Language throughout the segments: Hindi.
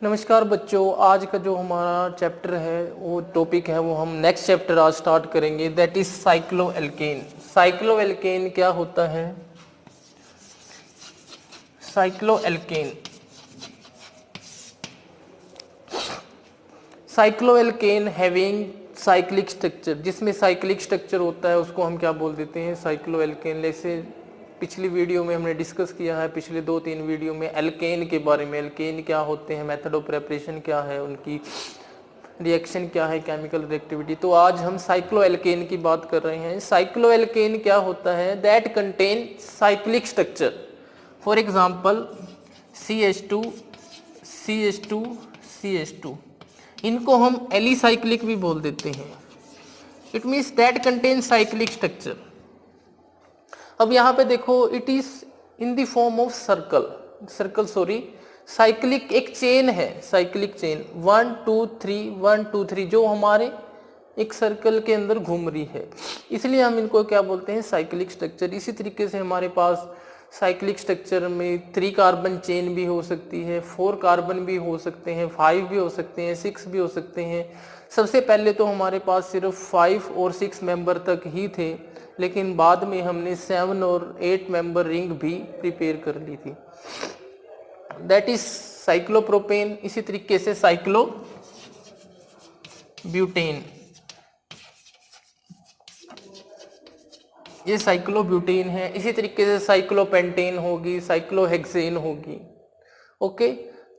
नमस्कार बच्चों, आज का जो हमारा चैप्टर है वो टॉपिक है वो हम नेक्स्ट चैप्टर आज स्टार्ट करेंगे, दैट इज साइक्लोएल्केन। साइक्लोएल्केन क्या होता है? Cycloalkane cycloalkane having cyclic structure, जिसमें साइक्लिक स्ट्रक्चर होता है उसको हम क्या बोल देते हैं? साइक्लोएल्केन। जैसे पिछली वीडियो में हमने डिस्कस किया है, पिछले 2-3 वीडियो में एल्केन के बारे में, एल्केन क्या होते हैं, मेथड ऑफ प्रेपरेशन क्या है, उनकी रिएक्शन क्या है, केमिकल रिएक्टिविटी। तो आज हम साइक्लोएल्केन की बात कर रहे हैं। साइक्लोएल्केन क्या होता है? That contain cyclic structure. For example CH2 CH2 CH2, इनको हम एलिसाइक्लिक भी बोल देते हैं। It means that contain cyclic structure. अब यहाँ पे देखो, it is in the form of cyclic एक चेन है, साइक्लिक चेन 1 2 3 1 2 3 जो हमारे एक सर्कल के अंदर घूम रही है, इसलिए हम इनको क्या बोलते हैं? Cyclic structure. इसी तरीके से हमारे पास साइक्लिक स्ट्रक्चर में 3 कार्बन चेन भी हो सकती है, 4 कार्बन भी हो सकते हैं, 5 भी हो सकते हैं, 6 भी हो सकते हैं। सबसे पहले तो हमारे पास सिर्फ 5 और 6 मेंबर तक ही थे, लेकिन बाद में हमने 7 और 8 मेंबर रिंग भी प्रिपेयर कर ली थी, दैट इज साइक्लोप्रोपेन। इसी तरीके से साइक्लोब्यूटेन, ये साइक्लोब्यूटेन है। इसी तरीके से साइक्लोपेंटेन होगी, साइक्लोहेक्सेन होगी। ओके,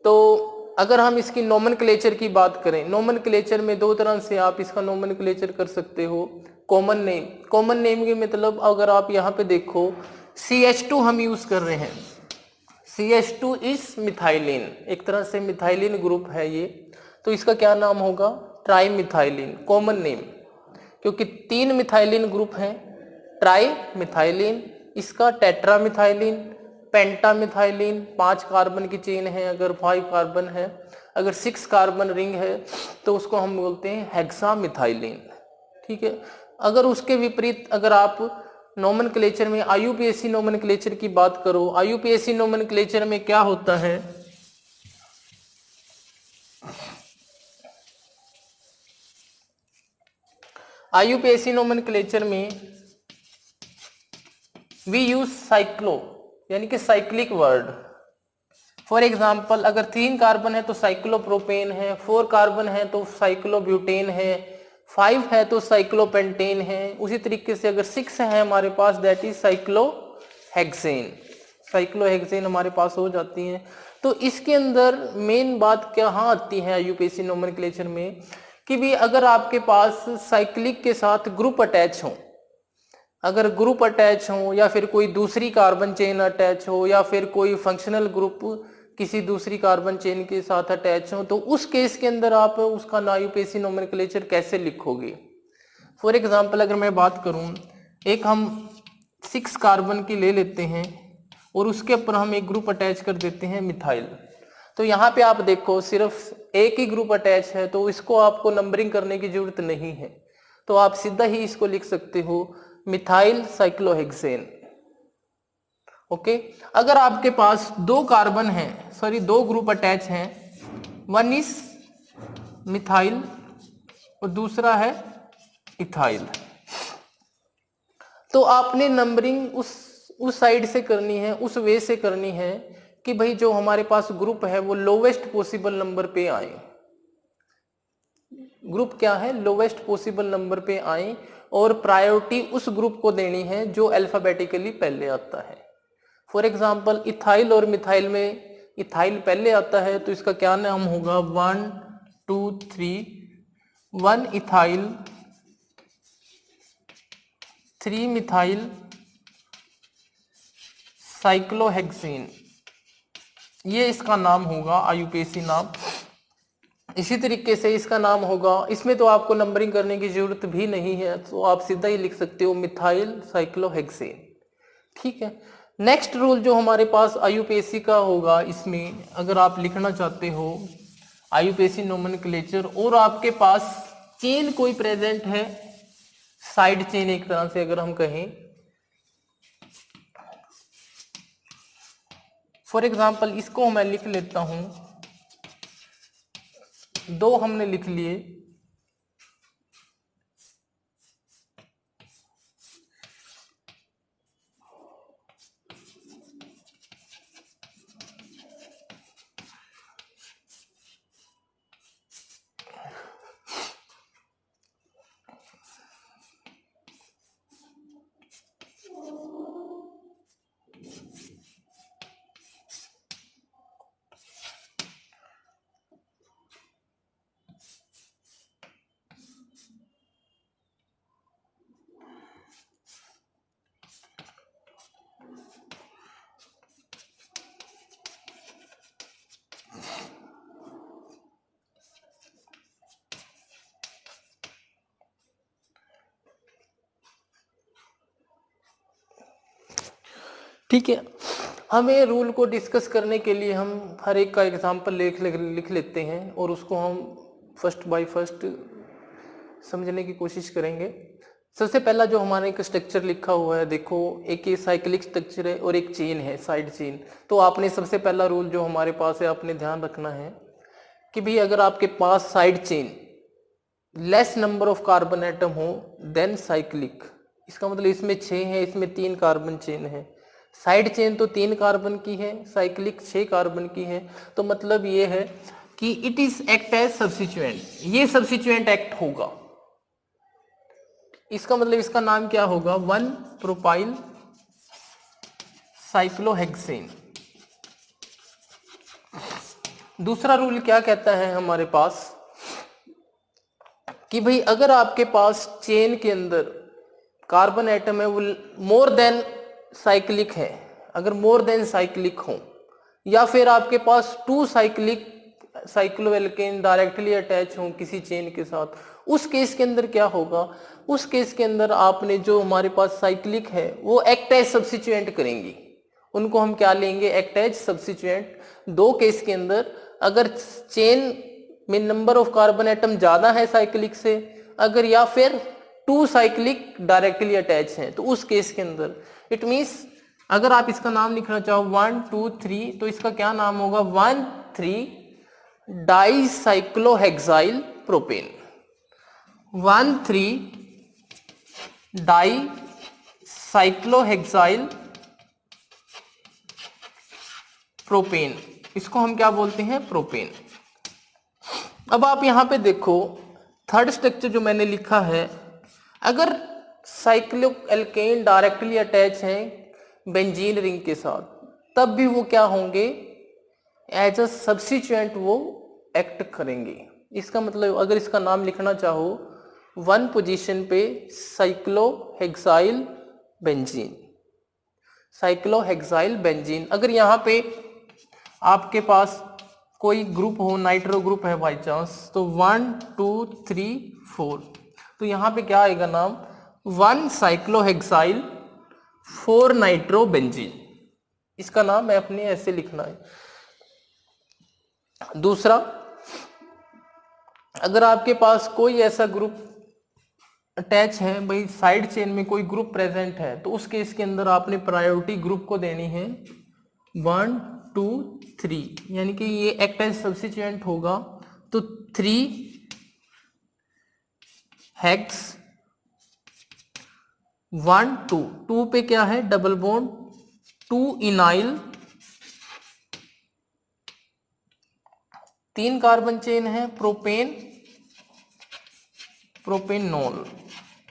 तो अगर हम इसकी नोमेनक्लेचर की बात करें, नोमेनक्लेचर में 2 तरह से आप इसका नोमेनक्लेचर कर सकते हो। कॉमन नेम के मतलब अगर आप यहाँ पे देखो, CH2 हम यूज कर रहे हैं। CH2 इज मिथाइलिन, एक तरह से मिथाइलिन ग्रुप है ये, तो इसका क्या नाम होगा? ट्राई मिथाइलिन, कॉमन नेम, क्योंकि 3 मिथाइलिन ग्रुप हैं। ट्राई मिथाइलिन, इसका टेट्रा मिथाइलिन, पेंटा मिथाइलिन, 5 कार्बन की चेन है, अगर 5 कार्बन है, अगर 6 कार्बन रिंग है तो उसको हम बोलते हैं हेक्सा मिथाइलिन। ठीक है। अगर उसके विपरीत अगर आप नोमेनक्लेचर में IUPAC नोमेनक्लेचर की बात करो, IUPAC नोमेनक्लेचर में क्या होता है? IUPAC नोमेनक्लेचर में वी यूज साइक्लो, यानी कि साइक्लिक वर्ड। फॉर एग्जाम्पल अगर 3 कार्बन है तो साइक्लोप्रोपेन है, 4 कार्बन है तो साइक्लोब्यूटेन है, 5 है तो साइक्लोपेंटेन है। उसी तरीके से अगर 6 है हमारे पास, दैट इज साइक्लोहेक्सेन। साइक्लोहेक्सेन हमारे पास हो जाती है। तो इसके अंदर मेन बात क्या आती है IUPAC नोमेनक्लेचर में, कि भी अगर आपके पास साइक्लिक के साथ ग्रुप अटैच हो, अगर ग्रुप अटैच हो या फिर कोई दूसरी कार्बन चेन अटैच हो या फिर कोई फंक्शनल ग्रुप किसी दूसरी कार्बन चेन के साथ अटैच हो, तो उस केस के अंदर आप उसका IUPAC नोमेनक्लेचर कैसे लिखोगे? फॉर एग्जांपल अगर मैं बात करूं, एक हम 6 कार्बन की ले लेते हैं और उसके ऊपर हम एक ग्रुप अटैच कर देते हैं मिथाइल। तो यहाँ पे आप देखो सिर्फ एक ही ग्रुप अटैच है, तो इसको आपको नंबरिंग करने की जरूरत नहीं है, तो आप सीधा ही इसको लिख सकते हो मिथाइल साइक्लोहेक्सेन। ओके। अगर आपके पास 2 कार्बन है, सॉरी 2 ग्रुप अटैच हैं, वन इज मिथाइल और दूसरा है इथाइल, तो आपने नंबरिंग उस साइड से करनी है, उस वे से करनी है कि भाई जो हमारे पास ग्रुप है वो लोवेस्ट पॉसिबल नंबर पे आए। ग्रुप क्या है? लोवेस्ट पॉसिबल नंबर पे आए, और प्रायोरिटी उस ग्रुप को देनी है जो अल्फाबेटिकली पहले आता है। फॉर एग्जांपल इथाइल और मिथाइल में इथाइल पहले आता है, तो इसका क्या नाम होगा? 1 2 3, 1 इथाइल, 3 मिथाइल साइक्लोहेक्सेन, ये इसका नाम होगा IUPAC नाम। इसी तरीके से इसका नाम होगा, इसमें तो आपको नंबरिंग करने की जरूरत भी नहीं है, तो आप सीधा ही लिख सकते हो मिथाइल साइक्लोहेक्सेन। ठीक है। नेक्स्ट रूल जो हमारे पास IUPAC का होगा, इसमें अगर आप लिखना चाहते हो IUPAC नोमेनक्लेचर और आपके पास चेन कोई प्रेजेंट है, साइड चेन एक तरह से अगर हम कहें, फॉर एग्जाम्पल इसको मैं लिख लेता हूं 2 हमने लिख लिए। ठीक है, हमें रूल को डिस्कस करने के लिए हम हर एक का एग्जाम्पल लिख लेते हैं और उसको हम फर्स्ट बाय फर्स्ट समझने की कोशिश करेंगे। सबसे पहला जो हमारा एक स्ट्रक्चर लिखा हुआ है, देखो एक ये साइक्लिक स्ट्रक्चर है और एक चेन है, साइड चेन। तो आपने सबसे पहला रूल जो हमारे पास है आपने ध्यान रखना है कि भाई अगर आपके पास side chain less number of carbon atom हो देन साइक्लिक। इसका मतलब इसमें 6 है, इसमें 3 कार्बन चेन है। साइड चेन तो 3 कार्बन की है, साइक्लिक 6 कार्बन की है। तो मतलब ये है कि it is act as substituent, ये सब्स्टिट्यूएंट एक्ट होगा। इसका मतलब इसका नाम क्या होगा, 1 प्रोपाइल साइक्लोहेक्सेन। दूसरा रूल क्या कहता है हमारे पास कि भाई अगर आपके पास चेन के अंदर कार्बन एटम है वो मोर देन साइक्लिक है, अगर मोर देन साइक्लिक हो, या फिर आपके पास 2 साइक्लिक साइक्लोएल्केन डायरेक्टली अटैच हो किसी चेन के साथ, उस केस के अंदर क्या होगा, उस केस के अंदर आपने जो हमारे पास साइक्लिक है वो एक्ट एज सब्स्टिट्यूएंट करेंगी। उनको हम क्या लेंगे, एक्ट एज सब्स्टिट्यूएंट। 2 केस के अंदर अगर चेन में नंबर ऑफ कार्बन एटम ज्यादा है साइक्लिक से, अगर या फिर 2 साइक्लिक डायरेक्टली अटैच हैं, तो उस केस के अंदर इट मीन्स अगर आप इसका नाम लिखना चाहो 1 2 3 तो इसका क्या नाम होगा, 1,3 डाइसाइक्लोहेक्साइल प्रोपेन। 1,3 डाइसाइक्लोहेक्साइल प्रोपेन, इसको हम क्या बोलते हैं, प्रोपेन। अब आप यहां पे देखो थर्ड स्ट्रक्चर जो मैंने लिखा है, अगर साइक्लोएल्केन डायरेक्टली अटैच हैं बेंजीन रिंग के साथ, तब भी वो क्या होंगे, एज अ सब्स्टिट्यूएंट वो एक्ट करेंगे। इसका मतलब अगर इसका नाम लिखना चाहो 1 पोजीशन पे साइक्लोहेक्साइल बेंजीन, साइक्लोहेक्साइल बेंजीन। अगर यहाँ पे आपके पास कोई ग्रुप हो, नाइट्रो ग्रुप है बाई चांस, तो 1 2 3 4, तो यहाँ पे क्या आएगा नाम, 1 साइक्लोहेक्साइल 4 नाइट्रो बेंजीन। इसका नाम है अपने ऐसे लिखना है। दूसरा, अगर आपके पास कोई ऐसा ग्रुप अटैच है, भाई साइड चेन में कोई ग्रुप प्रेजेंट है, तो उस केस के अंदर आपने प्रायोरिटी ग्रुप को देनी है 1 2 3, यानी कि ये एक्ट एज सब्स्टिट्यूएंट होगा। तो 3 हेक्स 1 2, 2 पे क्या है, डबल बॉन्ड, 2 इनाइल, 3 कार्बन चेन है, प्रोपेन प्रोपेनॉल।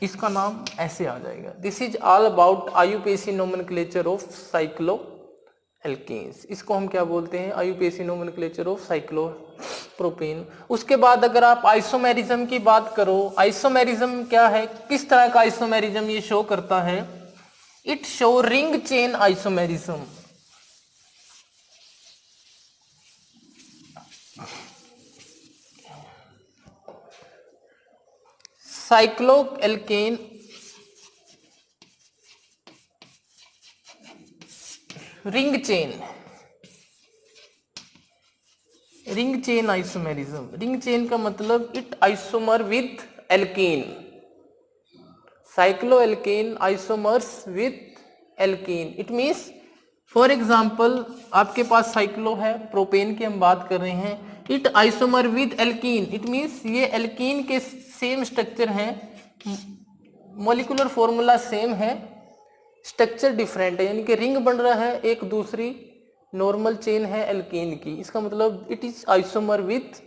इसका नाम ऐसे आ जाएगा। This is all about IUPAC nomenclature of cycloalkanes. इसको हम क्या बोलते हैं, IUPAC nomenclature of cyclopropane. उसके बाद अगर आप आइसोमेरिज्म की बात करो, आइसोमेरिज्म क्या है, किस तरह का आइसोमेरिज्म ये शो करता है, it show ring chain isomerism. Cycloalkane ring chain, ring chain isomerism. Ring chain का मतलब it isomer with alkane, cycloalkane isomers with alkane. It means for example आपके पास साइक्लो है, प्रोपेन की हम बात कर रहे हैं, it isomer with alkene, it means ये एल्कीन के सेम स्ट्रक्चर हैं, मॉलिक्यूलर फॉर्मूला सेम है, स्ट्रक्चर डिफरेंट है, यानी कि रिंग बन रहा है, एक दूसरी नॉर्मल चेन है एल्कीन की, इसका मतलब it is isomer with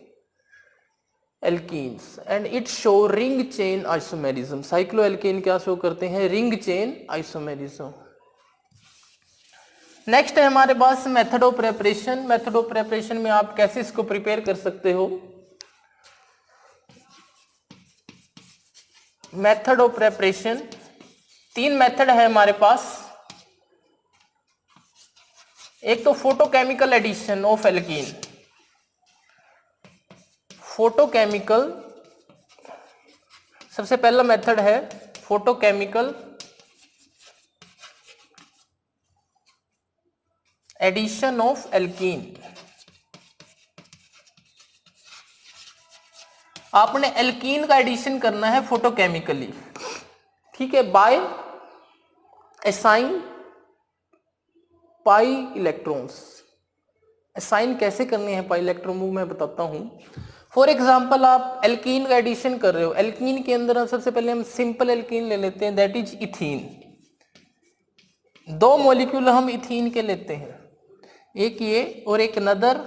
alkenes and it show ring chain isomerism. Cycloalkane क्या शो करते हैं? Ring chain isomerism. नेक्स्ट है हमारे पास method of preparation. Method of preparation में आप कैसे इसको प्रिपेयर कर सकते हो? मेथड ऑफ प्रेपरेशन, 3 मेथड है हमारे पास। एक तो photochemical addition of alkene, photochemical, सबसे पहला मेथड है फोटोकेमिकल एडिशन ऑफ एल्कीन। आपने एल्कीन का एडिशन करना है फोटोकेमिकली, ठीक है, by assign pi electrons. Assign कैसे करने हैं पाई इलेक्ट्रॉन, वो मैं बताता हूं। फॉर एग्जाम्पल आप एल्कीन का एडिशन कर रहे हो, एल्कीन के अंदर सबसे पहले हम सिंपल एल्कीन ले लेते हैं, दैट इज इथीन। 2 मॉलिक्यूल हम इथीन के लेते हैं, एक ये और एक अनदर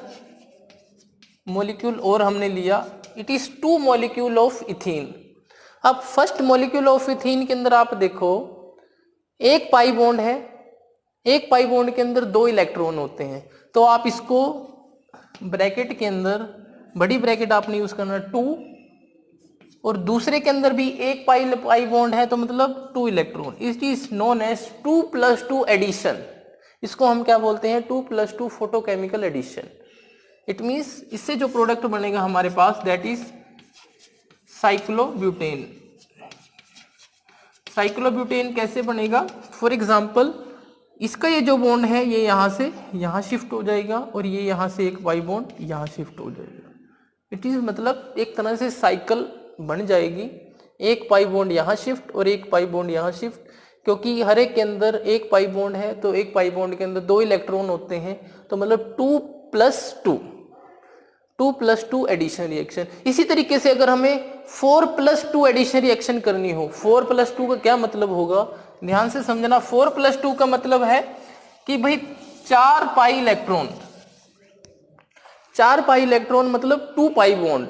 मॉलिक्यूल और हमने लिया, it is 2 molecule of ethene. अब फर्स्ट मॉलिक्यूल ऑफ इथीन के अंदर आप देखो एक पाई बॉन्ड है, एक पाई बॉन्ड के अंदर 2 इलेक्ट्रॉन होते हैं, तो आप इसको ब्रैकेट के अंदर, बड़ी ब्रैकेट आपने यूज करना 2, और दूसरे के अंदर भी एक पाई बॉन्ड है, तो मतलब 2 electron. It is known as 2+2 addition. इसको हम क्या बोलते हैं? 2+2 फोटोकेमिकल एडिशन। इट मीन्स इससे जो प्रोडक्ट बनेगा हमारे पास, दैट इज साइक्लोब्यूटेन। साइक्लोब्यूटेन कैसे बनेगा? फॉर एग्जाम्पल इसका ये जो बॉन्ड है ये यहां से यहां शिफ्ट हो जाएगा, और ये यहां से एक पाई बॉन्ड यहां शिफ्ट हो जाएगा। इट इज मतलब एक तरह से साइकिल बन जाएगी, एक पाई बॉन्ड यहाँ शिफ्ट और एक पाई बॉन्ड यहाँ शिफ्ट, क्योंकि हर एक के अंदर एक पाई बॉन्ड है, तो एक पाई बॉन्ड के अंदर 2 इलेक्ट्रॉन होते हैं, तो मतलब 2+2 एडिशन रिएक्शन। इसी तरीके से अगर हमें 4+2 एडिशन रिएक्शन करनी हो, 4+2 का क्या मतलब होगा, ध्यान से समझना। 4+2 का मतलब है कि भाई 4 पाई इलेक्ट्रॉन, 4 पाई इलेक्ट्रॉन मतलब 2 पाई बॉन्ड।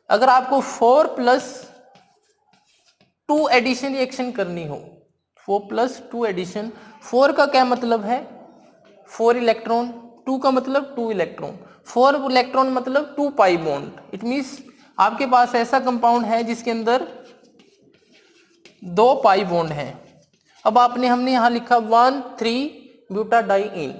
अगर आपको 4+2 एडिशन रिएक्शन करनी हो, 4+2 एडिशन, 4 का क्या मतलब है? 4 इलेक्ट्रॉन, 2 का मतलब 2 इलेक्ट्रॉन, 4 इलेक्ट्रॉन मतलब 2 पाई बॉन्ड। इट मीन्स आपके पास ऐसा कंपाउंड है जिसके अंदर 2 पाई बॉन्ड है। अब हमने यहां लिखा 1,3-ब्यूटाडाइईन,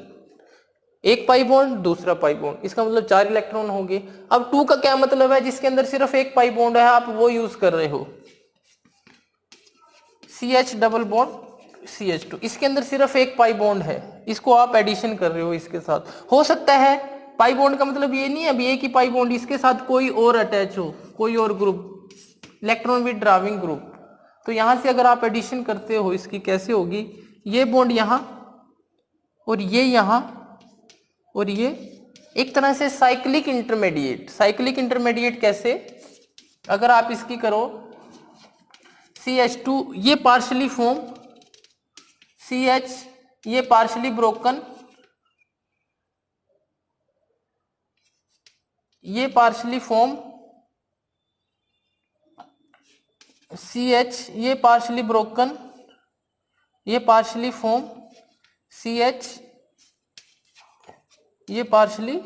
एक पाई बॉन्ड दूसरा पाई बॉन्ड, इसका मतलब 4 इलेक्ट्रॉन हो गए। अब 2 का क्या मतलब है? जिसके अंदर सिर्फ एक पाई बॉन्ड है, आप वो यूज कर रहे हो, CH डबल बॉन्ड CH2, इसके अंदर सिर्फ एक पाई बॉन्ड है, इसको आप एडिशन कर रहे हो इसके साथ। हो सकता है पाई बॉन्ड का मतलब ये नहीं है अभी एक ही पाई बॉन्ड, इसके साथ कोई और अटैच हो, कोई और group, electron with driving group. तो यहां से अगर आप एडिशन करते हो इसकी, कैसे होगी? ये बॉन्ड यहां और ये यहां और ये, एक तरह से साइक्लिक इंटरमीडिएट। साइक्लिक इंटरमीडिएट कैसे? अगर आप इसकी करो CH2, ये पार्शली फॉर्म CH, ये पार्शली ब्रोकन, ये पार्शली फॉर्म CH, ये पार्शली ब्रोकन, ये पार्शली फॉर्म CH, ये पार्शली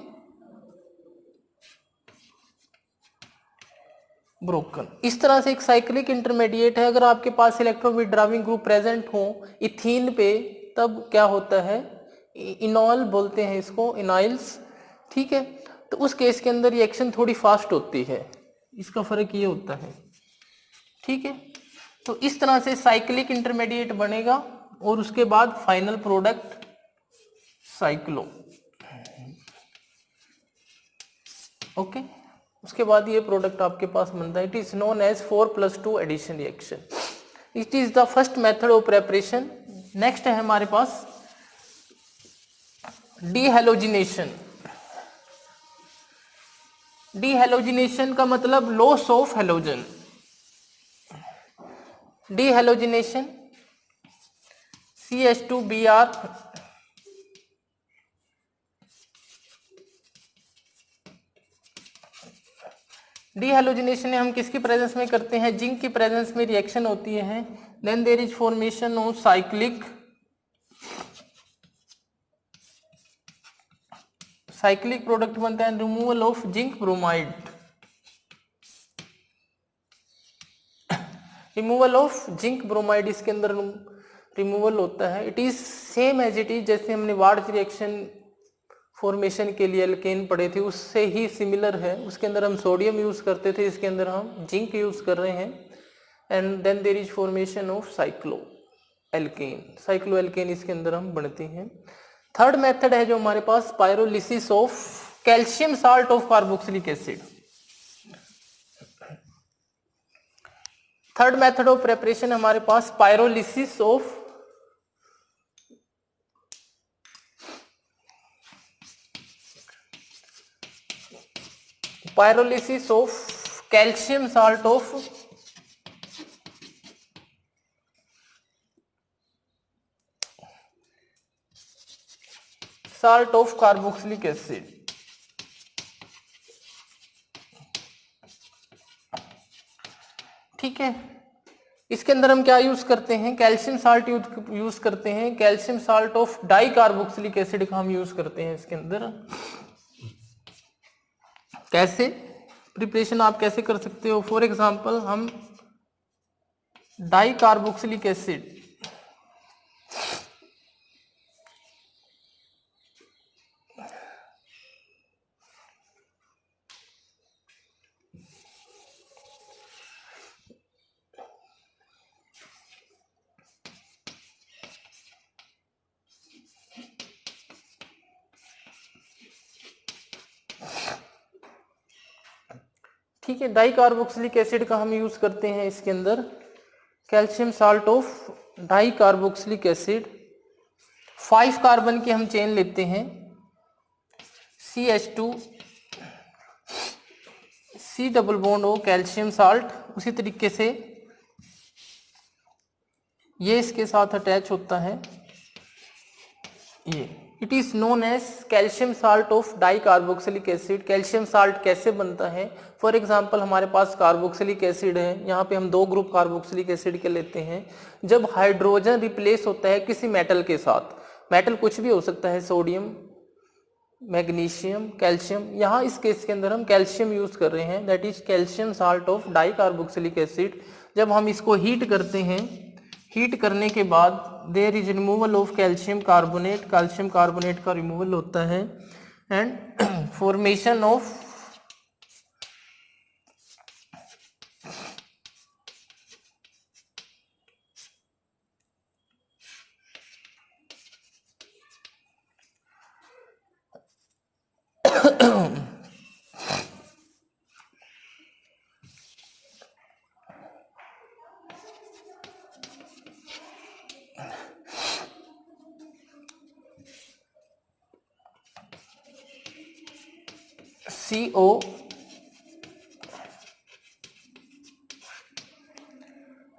ब्रोकन। इस तरह से एक साइक्लिक इंटरमीडिएट है। अगर आपके पास इलेक्ट्रॉन विथड्राविंग ग्रुप प्रेजेंट हो इथीन पे, तब क्या होता है? इनॉल बोलते हैं इसको, इनाइल्स, ठीक है। तो उस केस के अंदर रिएक्शन थोड़ी फास्ट होती है, इसका फर्क ये होता है, ठीक है। तो इस तरह से साइक्लिक इंटरमीडिएट बनेगा और उसके बाद फाइनल प्रोडक्ट साइक्लो, ओके। उसके बाद ये प्रोडक्ट आपके पास बनता है। It is known as 4+2 addition reaction. It is the first method of preparation. Next है हमारे पास डीहैलोजिनेशन। डीहेलोजिनेशन का मतलब loss of halogen, dehalogenation CH2Br dehalogenation हम किसकी प्रेजेंस में करते हैं, जिंक की प्रेजेंस में रिएक्शन होती है, then there is formation of cyclic product बनता है, removal of zinc bromide, removal of zinc bromide इसके अंदर रिमूवल होता है। It is same as it is जैसे हमने वार्ज रिएक्शन फॉर्मेशन के लिए एल्केन पढ़े थे उससे ही सिमिलर है। उसके अंदर हम सोडियम यूज करते थे, इसके अंदर हम जिंक यूज कर रहे हैं। And then there is formation of cycloalkane इसके अंदर हम बनते हैं। थर्ड मेथड है जो हमारे पास pyrolysis of calcium salt of carboxylic acid. Third method of preparation हमारे पास pyrolysis of calcium salt of carboxylic acid. ठीक है, इसके अंदर हम क्या यूज करते हैं, कैल्शियम साल्ट यूज करते हैं, calcium salt of dicarboxylic acid का हम यूज करते हैं इसके अंदर। कैसे प्रिपरेशन आप कैसे कर सकते हो, फॉर एग्जांपल हम डाई कार्बोक्सिलिक एसिड ठीक है, डाई कार्बोक्सिलिक एसिड का हम यूज करते हैं इसके अंदर, calcium salt of dicarboxylic acid. 5 carbon की हम चेन लेते हैं, CH2 C double bond O calcium salt, उसी तरीके से ये इसके साथ अटैच होता है, ये it is known as calcium salt of dicarboxylic acid. Calcium salt कैसे बनता है, फॉर एग्जांपल हमारे पास कार्बोक्सिलिक एसिड है, यहाँ पे हम 2 ग्रुप कार्बोक्सिलिक एसिड के लेते हैं। जब हाइड्रोजन रिप्लेस होता है किसी मेटल के साथ, मेटल कुछ भी हो सकता है, सोडियम, मैग्नीशियम, कैल्शियम, यहाँ इस केस के अंदर हम कैल्शियम यूज कर रहे हैं, that is calcium salt of dicarboxylic acid. जब हम इसको हीट करते हैं, हीट करने के बाद there is removal of calcium carbonate का रिमूवल होता है and formation of CO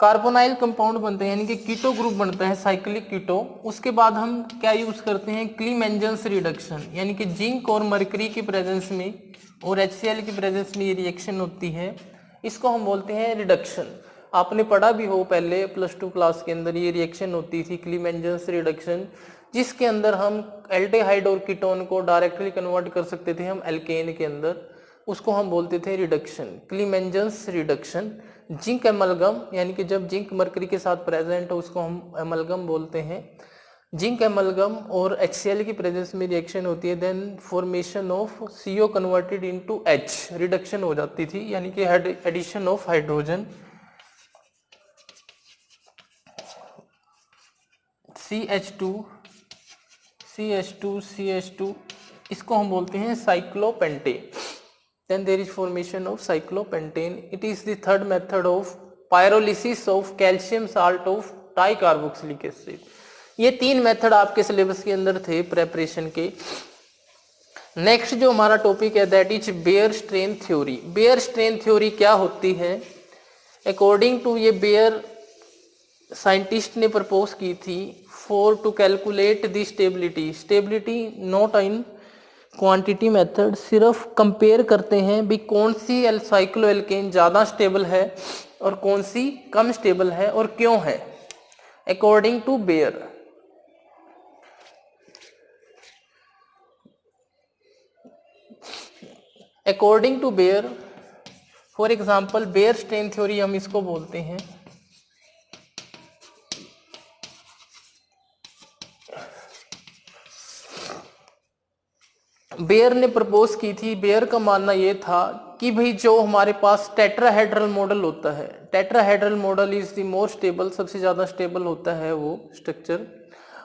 carbonyl compound बनते हैं, यानी कि कीटो ग्रुप बनता है, साइक्लिक कीटो। उसके बाद हम क्या यूज करते हैं, क्लीमेंजन्स रिडक्शन, यानी कि जिंक और मरकरी की प्रेजेंस में और HCl की प्रेजेंस में ये रिएक्शन होती है, इसको हम बोलते हैं रिडक्शन। आपने पढ़ा भी हो पहले +2 क्लास के अंदर, ये रिएक्शन होती थी क्लीमेंजन्स रिडक्शन, जिसके अंदर हम एल्डिहाइड और कीटोन को डायरेक्टली कन्वर्ट कर सकते थे हम एल्केन के अंदर, उसको हम बोलते थे रिडक्शन, क्लीमेंजन्स रिडक्शन। जिंक एमलगम, यानी कि जब जिंक मरकरी के साथ प्रेजेंट हो उसको हम एमलगम बोलते हैं। जिंक एमलगम और HCl की प्रेजेंस में रिएक्शन होती है, then formation of CO converted into H, reduction हो जाती थी, यानी कि एडिशन ऑफ हाइड्रोजन। CH2 इसको हम बोलते हैं cyclopentane, then there is formation of cyclopentane. It is the third method of pyrolysis of calcium salt of dicarboxylic acid. ये 3 मेथड आपके सिलेबस के अंदर थे प्रेपरेशन के। नेक्स्ट जो हमारा टॉपिक है that is Baeyer strain theory. Baeyer strain theory क्या होती है? अकॉर्डिंग टू ये बेयर साइंटिस्ट ने प्रपोज की थी for to calculate the stability. Stability not in quantity method, सिर्फ कंपेयर करते हैं भी कौन सी साइक्लोएल्केन ज़्यादा स्टेबल है और कौन सी कम स्टेबल है और क्यों है, according to Baeyer. According to Baeyer, for example Baeyer strain theory हम इसको बोलते हैं। बेयर ने प्रपोज की थी, बेयर का मानना यह था कि भाई जो हमारे पास टेट्राहेड्रल मॉडल होता है, tetrahedral model is the more stable, सबसे ज्यादा स्टेबल होता है वो स्ट्रक्चर,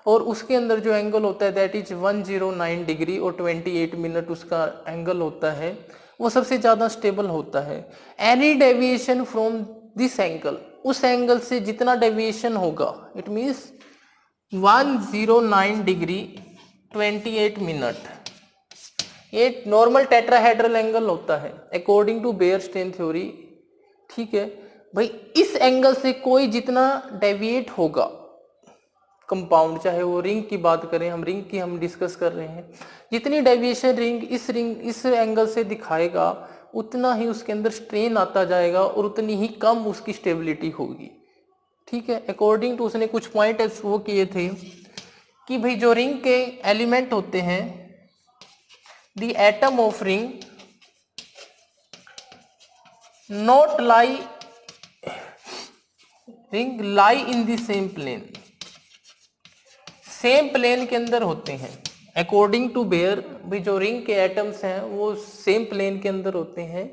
और उसके अंदर जो एंगल होता है दैट इज 109 डिग्री और 28 मिनट उसका एंगल होता है, वो सबसे ज्यादा स्टेबल होता है। Any deviation from this angle, उस एंगल से जितना डेविएशन होगा, इट मीन्स 109 डिग्री 28 मिनट, ये नॉर्मल टेट्राहेड्रल एंगल होता है according to Baeyer strain theory. ठीक है भाई, इस एंगल से कोई जितना डेविएट होगा कंपाउंड, चाहे वो रिंग की बात करें, हम रिंग की हम डिस्कस कर रहे हैं, जितनी डेविएशन रिंग इस एंगल से दिखाएगा उतना ही उसके अंदर स्ट्रेन आता जाएगा और उतनी ही कम उसकी स्टेबिलिटी होगी। ठीक है, अकॉर्डिंग टू उसने कुछ पॉइंट वो किए थे कि भाई जो रिंग के एलिमेंट होते हैं, the atom of ring not lie in the same plane, same plane के अंदर होते हैं अकॉर्डिंग टू बेयर। भाई जो रिंग के एटम्स हैं वो सेम प्लेन के अंदर होते हैं,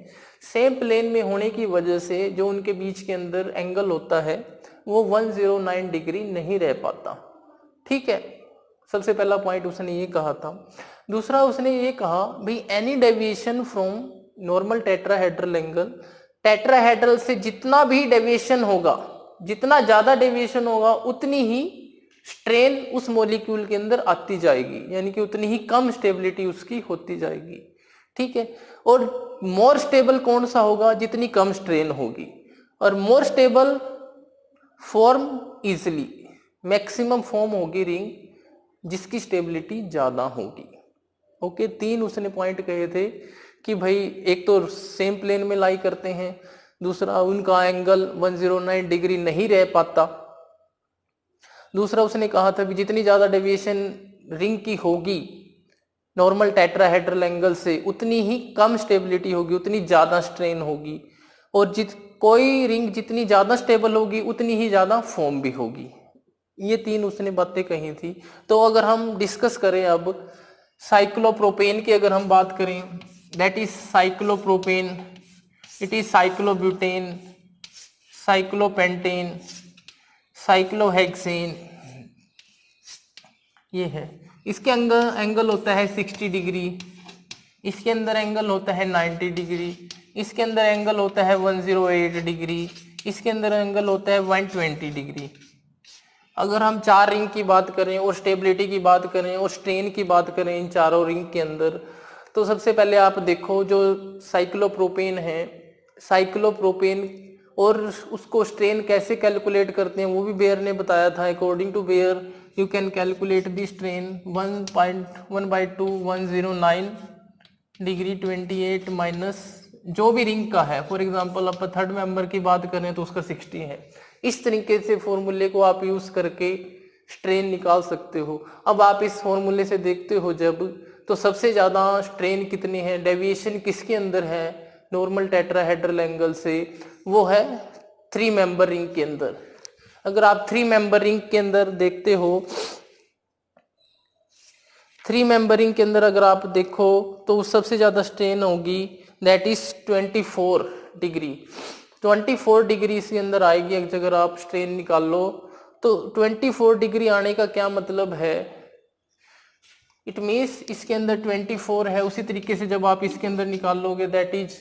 सेम प्लेन में होने की वजह से जो उनके बीच के अंदर एंगल होता है वो 109 डिग्री नहीं रह पाता। ठीक है, सबसे पहला पॉइंट उसने ये कहा था। दूसरा उसने ये कहा भाई any deviation from normal tetrahedral angle, tetrahedral से जितना भी डेविएशन होगा, जितना ज्यादा डेविएशन होगा उतनी ही स्ट्रेन उस मॉलिक्यूल के अंदर आती जाएगी, यानी कि उतनी ही कम स्टेबिलिटी उसकी होती जाएगी। ठीक है, और मोर स्टेबल कौन सा होगा? जितनी कम स्ट्रेन होगी, और more stable form easily, maximum form होगी रिंग जिसकी स्टेबिलिटी ज्यादा होगी। ओके, तीन उसने पॉइंट कहे थे कि भाई एक तो सेम प्लेन में लाई करते हैं, दूसरा उनका एंगल 109 डिग्री नहीं रह पाता, दूसरा उसने कहा था कि जितनी ज्यादा डेविएशन रिंग की होगी नॉर्मल टेट्राहेड्रल एंगल से उतनी ही कम स्टेबिलिटी होगी, उतनी ज्यादा स्ट्रेन होगी, और कोई रिंग जितनी ज्यादा स्टेबल होगी उतनी ही ज्यादा फॉर्म भी होगी। ये तीन उसने बातें कही थी। तो अगर हम डिस्कस करें अब साइक्लोप्रोपेन की, अगर हम बात करें that is cyclopropane, it is cyclobutane, cyclopentane, cyclohexane, ये है। इसके एंगल होता है 60 डिग्री, इसके अंदर एंगल होता है 90 डिग्री, इसके अंदर एंगल होता है 108 डिग्री, इसके अंदर एंगल होता है 120 डिग्री। अगर हम चार रिंग की बात करें और स्टेबिलिटी की बात करें और स्ट्रेन की बात करें इन चारों रिंग के अंदर, तो सबसे पहले आप देखो जो साइक्लोप्रोपेन है, साइक्लोप्रोपेन और उसको स्ट्रेन कैसे कैलकुलेट करते हैं वो भी बेयर ने बताया था। According to Baeyer you can calculate the strain 1/2 109 degree 28 minus जो भी रिंग का है। फॉर एग्जांपल आप थर्ड मेंबर की बात करें तो उसका 60 है। इस तरीके से फॉर्मूले को आप यूज करके स्ट्रेन निकाल सकते हो। अब आप इस फॉर्मूले से देखते हो जब, तो सबसे ज्यादा स्ट्रेन कितनी है, डेविएशन किसके अंदर है नॉर्मल टेट्राहेड्रल एंगल से, वो है 3 मेंबर रिंग के अंदर। अगर आप 3 मेंबर रिंग के अंदर देखते हो, 3 मेंबर रिंग के अंदर अगर आप देखो तो सबसे ज्यादा स्ट्रेन होगी दैट इज 24 डिग्री। 24 डिग्री इसके अंदर आएगी। अगर आप स्ट्रेन निकाल लो तो 24 डिग्री आने का क्या मतलब है, इट मीन्स इसके अंदर 24 है, उसी तरीके से जब आप इसके अंदर निकाल लोगे दैट इज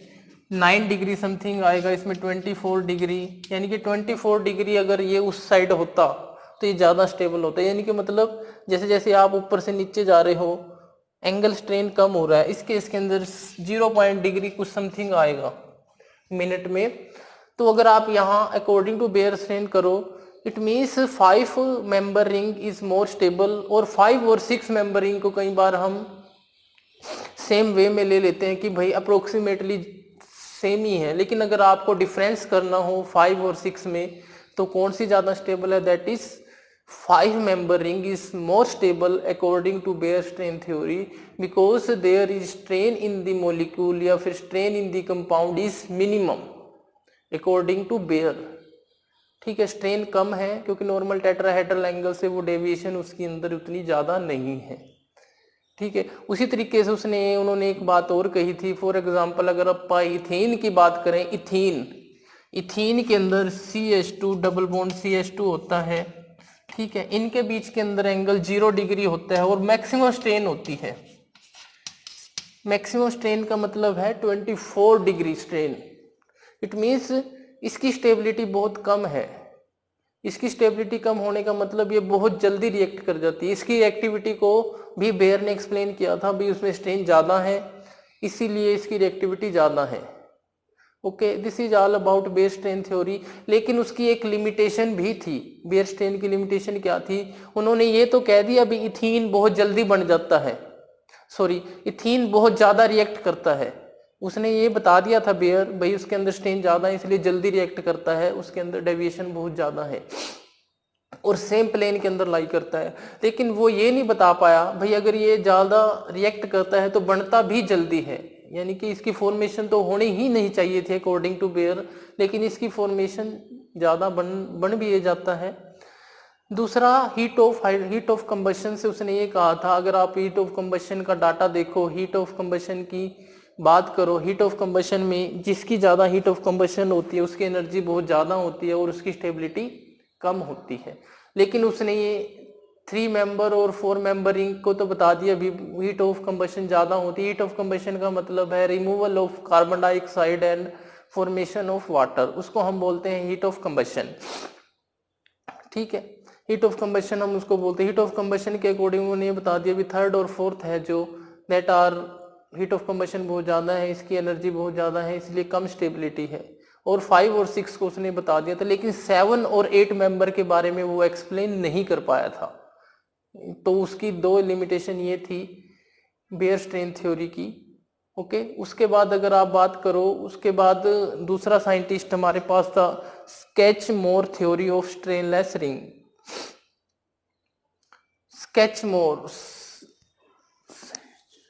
9 डिग्री समथिंग आएगा इसमें 24 डिग्री, यानी कि 24 डिग्री अगर ये उस साइड होता तो ये ज्यादा स्टेबल होता है। यानी कि मतलब जैसे जैसे आप ऊपर से नीचे जा रहे हो एंगल स्ट्रेन कम हो रहा है, इस केस के अंदर 0 डिग्री कुछ समथिंग आएगा मिनट में। तो अगर आप यहाँ अकॉर्डिंग टू बेयर स्ट्रेन करो, it means 5 member ring is more stable, और 5 और 6 मेंबर रिंग को कई बार हम सेम वे में ले लेते हैं कि भाई अप्रोक्सीमेटली सेम ही है, लेकिन अगर आपको डिफरेंस करना हो 5 और 6 में तो कौन सी ज़्यादा स्टेबल है, that is 5 member ring is more stable according to Baeyer strain theory, because there is strain in the molecule या फिर strain in the compound is minimum according to Baeyer. ठीक है, स्ट्रेन कम है क्योंकि नॉर्मल टेट्राहेड्रल एंगल से वो डेविएशन उसके अंदर उतनी ज़्यादा नहीं है। ठीक है, उसी तरीके से उन्होंने एक बात और कही थी, फॉर एग्जांपल अगर आप इथेन की बात करें, इथीन के अंदर CH2 डबल बॉन्ड CH2 होता है। ठीक है, इनके बीच के अंदर एंगल 0 डिग्री होता है और मैक्सिमम स्ट्रेन होती है। मैक्सिमम स्ट्रेन का मतलब है 24 डिग्री स्ट्रेन। इट मीन्स इसकी स्टेबिलिटी बहुत कम है। इसकी स्टेबिलिटी कम होने का मतलब ये बहुत जल्दी रिएक्ट कर जाती है। इसकी रिएक्टिविटी को भी बेयर ने एक्सप्लेन किया था, भी उसमें स्ट्रेन ज़्यादा है इसीलिए इसकी रिएक्टिविटी ज़्यादा है। Okay, this is all about Baeyer strain theory. लेकिन उसकी एक लिमिटेशन भी थी। बेयर स्ट्रेन की लिमिटेशन क्या थी? उन्होंने ये तो कह दिया भी इथीन बहुत जल्दी बन जाता है, इथीन बहुत ज़्यादा रिएक्ट करता है। उसने ये बता दिया था बेयर, भाई उसके अंदर स्ट्रेन ज़्यादा है इसलिए जल्दी रिएक्ट करता है, उसके अंदर डेविएशन बहुत ज़्यादा है और सेम प्लेन के अंदर लाई करता है। लेकिन वो ये नहीं बता पाया भाई अगर ये ज़्यादा रिएक्ट करता है तो बनता भी जल्दी है, यानी कि इसकी फॉर्मेशन तो होनी ही नहीं चाहिए थी अकॉर्डिंग टू बेयर, लेकिन इसकी फॉर्मेशन ज़्यादा बन भी ये जाता है। दूसरा हीट ऑफ कंबशन से उसने ये कहा था, अगर आप हीट ऑफ कंबशन का डाटा देखो, हीट ऑफ कंबशन की बात करो, हीट ऑफ कंबशन में जिसकी ज़्यादा हीट ऑफ कंबशन होती है उसकी एनर्जी बहुत ज़्यादा होती है और उसकी स्टेबिलिटी कम होती है। लेकिन उसने ये 3 मेंबर और 4 मेंबर रिंग को तो बता दिया भी हीट ऑफ कंबशन ज़्यादा होती है। हीट ऑफ कंबशन का मतलब है removal of carbon dioxide and formation of water, उसको हम बोलते हैं हीट ऑफ कंबशन। ठीक है, हीट ऑफ कंबशन हम उसको बोलते हैं। हीट ऑफ कंबशन के अकॉर्डिंग उन्होंने ये बता दिया भी 3rd और 4th है जो that are heat of combustion बहुत ज़्यादा है, इसकी एनर्जी बहुत ज़्यादा है इसलिए कम स्टेबिलिटी है। और 5 और 6 को उसने बता दिया था, लेकिन 7 और 8 मेंबर के बारे में वो एक्सप्लेन नहीं कर पाया था। तो उसकी 2 लिमिटेशन ये थी बेयर स्ट्रेन थ्योरी की। ओके, उसके बाद अगर आप बात करो, उसके बाद दूसरा साइंटिस्ट हमारे पास था स्केचमोर थ्योरी ऑफ स्ट्रेनलेस रिंग। स्केचमोर